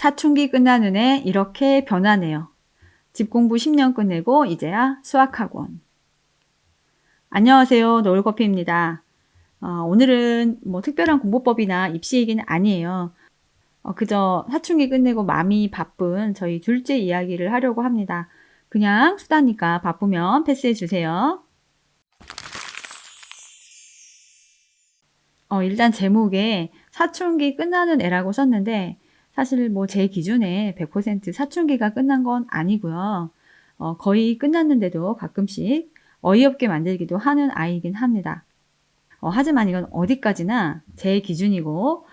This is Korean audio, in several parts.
사춘기 끝나는 애 이렇게 변하네요. 집 공부 10년 끝내고 이제야 수학학원. 안녕하세요. 노을커피입니다. 오늘은 뭐 특별한 공부법이나 입시 얘기는 아니에요. 그저 사춘기 끝내고 마음이 바쁜 저희 둘째 이야기를 하려고 합니다. 그냥 수다니까 바쁘면 패스해 주세요. 일단 제목에 사춘기 끝나는 애라고 썼는데 사실 뭐 제 기준에 100% 사춘기가 끝난 건 아니고요. 거의 끝났는데도 가끔씩 어이없게 만들기도 하는 아이이긴 합니다. 하지만 이건 어디까지나 제 기준이고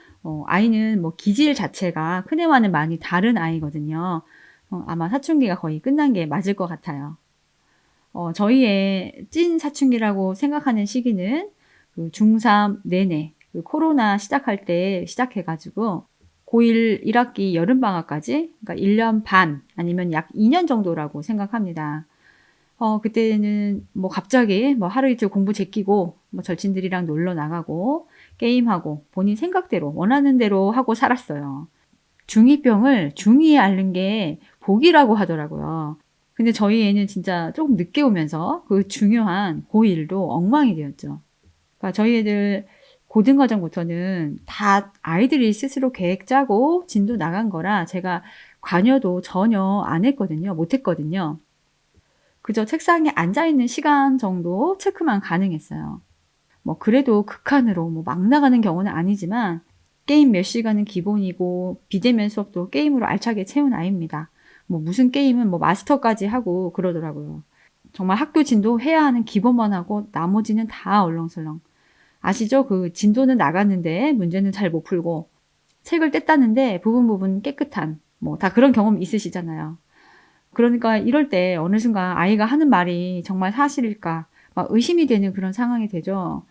아이는 뭐 기질 자체가 큰애와는 많이 다른 아이거든요. 아마 사춘기가 거의 끝난 게 맞을 것 같아요. 저희의 찐 사춘기라고 생각하는 시기는 그 중3 내내 그 코로나 시작할 때 시작해 가지고 고1 1학기 여름방학까지, 그러니까 1년 반 아니면 약 2년 정도라고 생각합니다. 그때는 뭐 갑자기 뭐 하루 이틀 공부 제끼고 뭐 절친들이랑 놀러 나가고 게임하고 본인 생각대로 원하는 대로 하고 살았어요. 중2병을 중2에 앓는 게 복이라고 하더라고요. 근데 저희 애는 진짜 조금 늦게 오면서 그 중요한 고1도 엉망이 되었죠. 그러니까 저희 애들 고등과정부터는 다 아이들이 스스로 계획 짜고 진도 나간 거라 제가 관여도 전혀 안 했거든요. 못 했거든요. 그저 책상에 앉아있는 시간 정도 체크만 가능했어요. 뭐 그래도 극한으로 뭐 막 나가는 경우는 아니지만 게임 몇 시간은 기본이고 비대면 수업도 게임으로 알차게 채운 아이입니다. 뭐 무슨 게임은 뭐 마스터까지 하고 그러더라고요. 정말 학교 진도 해야 하는 기본만 하고 나머지는 다 얼렁설렁. 아시죠? 그 진도는 나갔는데 문제는 잘 못 풀고 책을 뗐다는데 부분 깨끗한 뭐 다 그런 경험 있으시잖아요. 그러니까 이럴 때 어느 순간 아이가 하는 말이 정말 사실일까 막 의심이 되는 그런 상황이 되죠.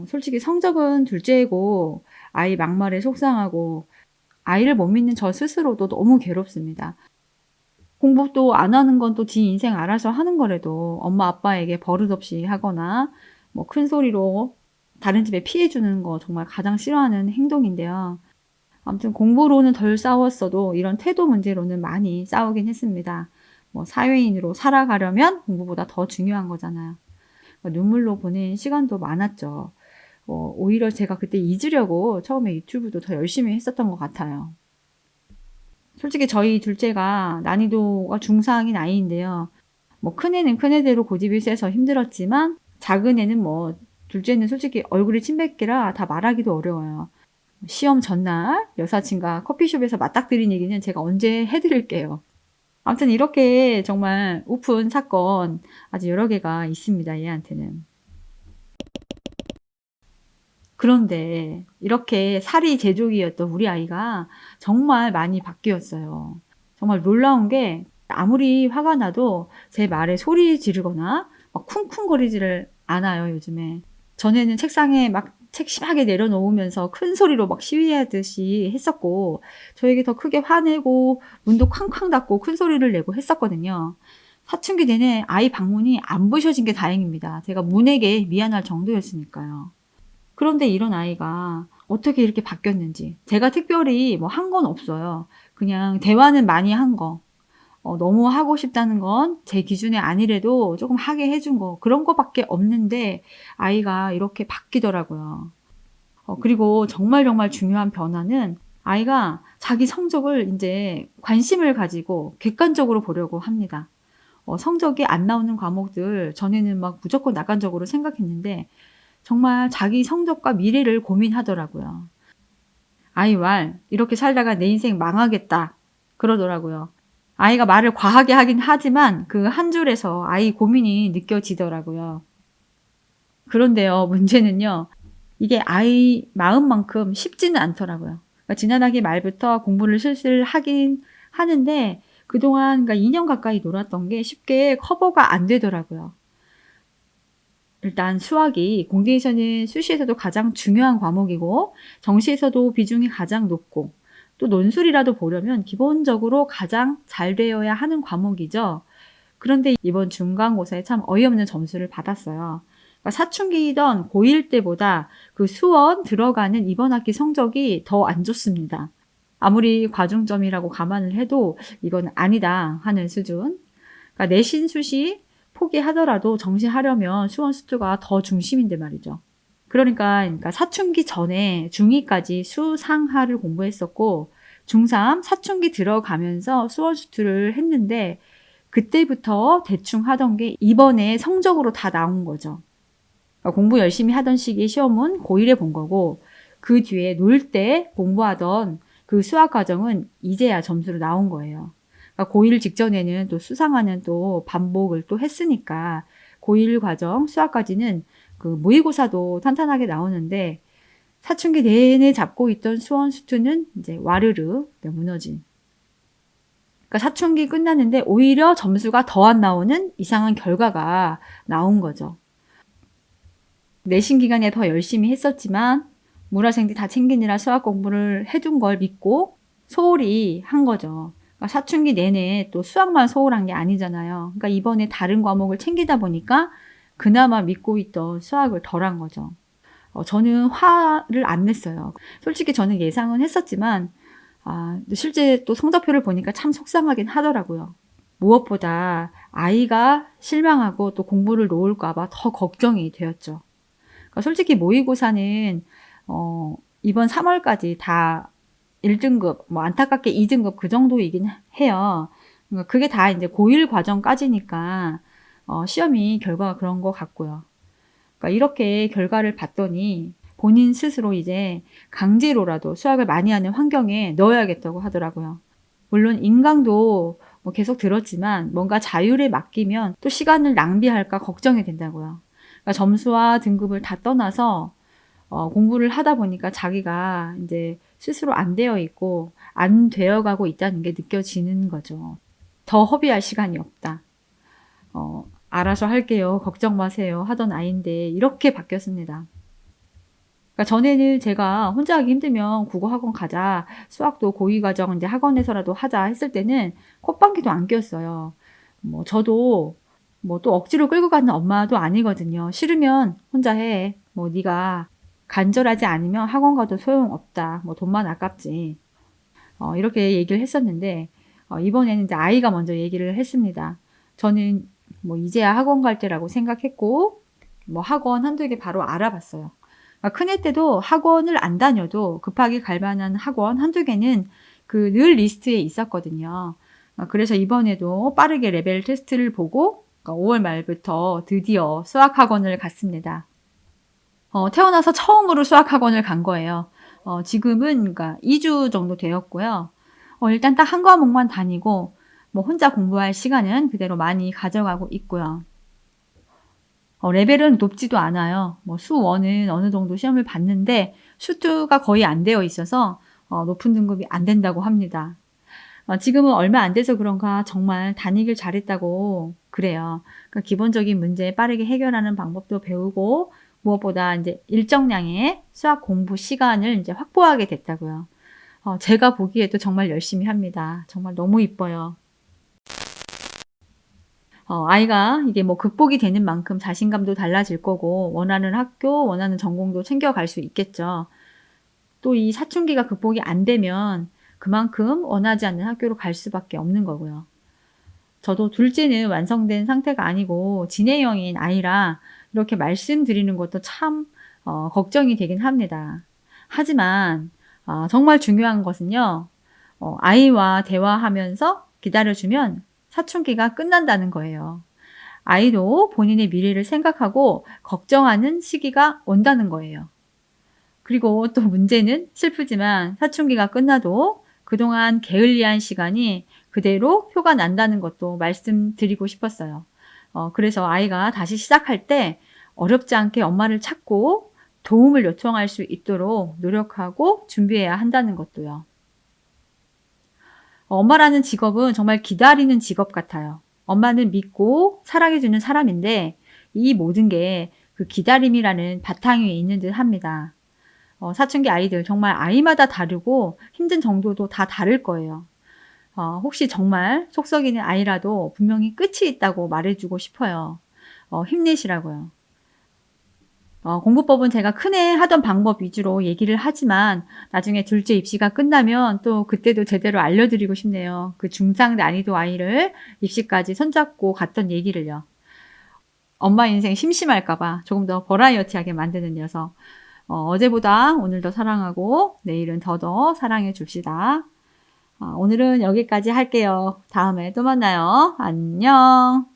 솔직히 성적은 둘째고 아이 막말에 속상하고 아이를 못 믿는 저 스스로도 너무 괴롭습니다. 공부도 안 하는 건 또 지 인생 알아서 하는 거라도 엄마 아빠에게 버릇없이 하거나 뭐 큰 소리로 다른 집에 피해 주는 거 정말 가장 싫어하는 행동인데요. 아무튼 공부로는 덜 싸웠어도 이런 태도 문제로는 많이 싸우긴 했습니다. 뭐 사회인으로 살아가려면 공부보다 더 중요한 거잖아요. 눈물로 보낸 시간도 많았죠. 오히려 제가 그때 잊으려고 처음에 유튜브도 더 열심히 했었던 것 같아요. 솔직히 저희 둘째가 난이도가 중상인 아이인데요. 뭐 큰애는 큰애대로 고집이 세서 힘들었지만 작은 애는 뭐 둘째는 솔직히 얼굴이 침뱉기라 다 말하기도 어려워요. 시험 전날 여사친과 커피숍에서 맞닥뜨린 얘기는 제가 언제 해드릴게요. 아무튼 이렇게 정말 우픈 사건 아주 여러 개가 있습니다. 얘한테는. 그런데 이렇게 살이 제조기였던 우리 아이가 정말 많이 바뀌었어요. 정말 놀라운 게 아무리 화가 나도 제 말에 소리 지르거나 막 쿵쿵거리지를 않아요, 요즘에. 전에는 책상에 막 책 심하게 내려놓으면서 큰 소리로 막 시위하듯이 했었고, 저에게 더 크게 화내고, 문도 쾅쾅 닫고 큰 소리를 내고 했었거든요. 사춘기 내내 아이 방문이 안 부셔진 게 다행입니다. 제가 문에게 미안할 정도였으니까요. 그런데 이런 아이가 어떻게 이렇게 바뀌었는지 제가 특별히 뭐 한 건 없어요. 그냥 대화는 많이 한 거. 너무 하고 싶다는 건 제 기준에 아니래도 조금 하게 해준 거 그런 거밖에 없는데 아이가 이렇게 바뀌더라고요. 그리고 정말 중요한 변화는 아이가 자기 성적을 인제 관심을 가지고 객관적으로 보려고 합니다. 성적이 안 나오는 과목들 전에는 막 무조건 낙관적으로 생각했는데 정말 자기 성적과 미래를 고민하더라고요. 아이 말 "이렇게 살다가 내 인생 망하겠다." 그러더라고요. 아이가 말을 과하게 하긴 하지만 그 한 줄에서 아이 고민이 느껴지더라고요. 그런데요, 문제는요. 이게 아이 마음만큼 쉽지는 않더라고요. 그러니까 지난학기 말부터 공부를 슬슬 하긴 하는데 그동안 그러니까 2년 가까이 놀았던 게 쉽게 커버가 안 되더라고요. 일단 수학이 공대에서는 수시에서도 가장 중요한 과목이고 정시에서도 비중이 가장 높고 또 논술이라도 보려면 기본적으로 가장 잘 되어야 하는 과목이죠. 그런데 이번 중간고사에 참 어이없는 점수를 받았어요. 그러니까 사춘기이던 고1 때보다 그 수원 들어가는 이번 학기 성적이 더 안 좋습니다. 아무리 과중점이라고 감안을 해도 이건 아니다 하는 수준. 그러니까 내신 수시 포기하더라도 정시하려면 수원 수투가 더 중심인데 말이죠. 그러니까 사춘기 전에 중2까지 수상하를 공부했었고 중3 사춘기 들어가면서 수원 수투를 했는데 그때부터 대충 하던 게 이번에 성적으로 다 나온 거죠. 그러니까 공부 열심히 하던 시기 시험은 고1에 본 거고 그 뒤에 놀 때 공부하던 그 수학 과정은 이제야 점수로 나온 거예요. 그러니까 고1 직전에는 또 수상하는 또 반복을 또 했으니까 고1 과정 수학까지는 그 모의고사도 탄탄하게 나오는데 사춘기 내내 잡고 있던 수원 수투는 이제 와르르 무너진. 그러니까 사춘기 끝났는데 오히려 점수가 더 안 나오는 이상한 결과가 나온 거죠. 내신 기간에 더 열심히 했었지만 물화생지 다 챙기느라 수학 공부를 해둔 걸 믿고 소홀히 한 거죠. 그러니까 사춘기 내내 또 수학만 소홀한 게 아니잖아요. 그러니까 이번에 다른 과목을 챙기다 보니까 그나마 믿고 있던 수학을 덜 한 거죠. 저는 화를 안 냈어요. 솔직히 저는 예상은 했었지만 실제 또 성적표를 보니까 참 속상하긴 하더라고요. 무엇보다 아이가 실망하고 또 공부를 놓을까 봐 더 걱정이 되었죠. 그러니까 솔직히 모의고사는 이번 3월까지 다 1등급, 뭐 안타깝게 2등급 그 정도이긴 해요. 그러니까 그게 다 이제 고1 과정까지니까 시험이 결과가 그런 것 같고요. 그러니까 이렇게 결과를 봤더니 본인 스스로 이제 강제로라도 수학을 많이 하는 환경에 넣어야겠다고 하더라고요. 물론 인강도 뭐 계속 들었지만 뭔가 자율에 맡기면 또 시간을 낭비할까 걱정이 된다고요. 그러니까 점수와 등급을 다 떠나서 공부를 하다 보니까 자기가 이제 스스로 안 되어 있고 안 되어가고 있다는 게 느껴지는 거죠. 더 허비할 시간이 없다. 알아서 할게요. 걱정 마세요. 하던 아이인데 이렇게 바뀌었습니다. 그러니까 전에는 제가 혼자 하기 힘들면 국어 학원 가자, 수학도 고2 과정 이제 학원에서라도 하자 했을 때는 콧방귀도 안 뀌었어요. 뭐 저도 뭐 또 억지로 끌고 가는 엄마도 아니거든요. 싫으면 혼자 해. 뭐 네가 간절하지 않으면 학원 가도 소용없다. 뭐 돈만 아깝지. 이렇게 얘기를 했었는데 이번에는 이제 아이가 먼저 얘기를 했습니다. 저는 뭐 이제야 학원 갈 때라고 생각했고 뭐 학원 한두 개 바로 알아봤어요. 큰애 때도 학원을 안 다녀도 급하게 갈 만한 학원 한두 개는 그 늘 리스트에 있었거든요. 그래서 이번에도 빠르게 레벨 테스트를 보고 5월 말부터 드디어 수학 학원을 갔습니다. 태어나서 처음으로 수학 학원을 간 거예요. 지금은 그러니까 2주 정도 되었고요. 일단 딱 한 과목만 다니고 뭐 혼자 공부할 시간은 그대로 많이 가져가고 있고요. 레벨은 높지도 않아요. 뭐 수1은 어느 정도 시험을 봤는데 수2가 거의 안 되어 있어서 높은 등급이 안 된다고 합니다. 지금은 얼마 안 돼서 그런가 정말 다니길 잘했다고 그래요. 그러니까 기본적인 문제 빠르게 해결하는 방법도 배우고 무엇보다 이제 일정량의 수학 공부 시간을 이제 확보하게 됐다고요. 제가 보기에도 정말 열심히 합니다. 정말 너무 이뻐요. 아이가 이게 뭐 극복이 되는 만큼 자신감도 달라질 거고 원하는 학교, 원하는 전공도 챙겨갈 수 있겠죠. 또 이 사춘기가 극복이 안 되면 그만큼 원하지 않는 학교로 갈 수밖에 없는 거고요. 저도 둘째는 완성된 상태가 아니고 진행형인 아이라 이렇게 말씀드리는 것도 참 걱정이 되긴 합니다. 하지만 정말 중요한 것은요. 아이와 대화하면서 기다려주면 사춘기가 끝난다는 거예요. 아이도 본인의 미래를 생각하고 걱정하는 시기가 온다는 거예요. 그리고 또 문제는 슬프지만 사춘기가 끝나도 그동안 게을리한 시간이 그대로 표가 난다는 것도 말씀드리고 싶었어요. 그래서 아이가 다시 시작할 때 어렵지 않게 엄마를 찾고 도움을 요청할 수 있도록 노력하고 준비해야 한다는 것도요. 엄마라는 직업은 정말 기다리는 직업 같아요. 엄마는 믿고 사랑해주는 사람인데 이 모든 게 그 기다림이라는 바탕 위에 있는 듯 합니다. 사춘기 아이들 정말 아이마다 다르고 힘든 정도도 다 다를 거예요. 혹시 정말 속 썩이는 아이라도 분명히 끝이 있다고 말해주고 싶어요. 힘내시라고요. 공부법은 제가 큰애 하던 방법 위주로 얘기를 하지만 나중에 둘째 입시가 끝나면 또 그때도 제대로 알려드리고 싶네요. 그 중상 난이도 아이를 입시까지 손잡고 갔던 얘기를요. 엄마 인생 심심할까 봐 조금 더 버라이어티하게 만드는 녀석. 어제보다 오늘 더 사랑하고 내일은 더 사랑해 줍시다. 오늘은 여기까지 할게요. 다음에 또 만나요. 안녕.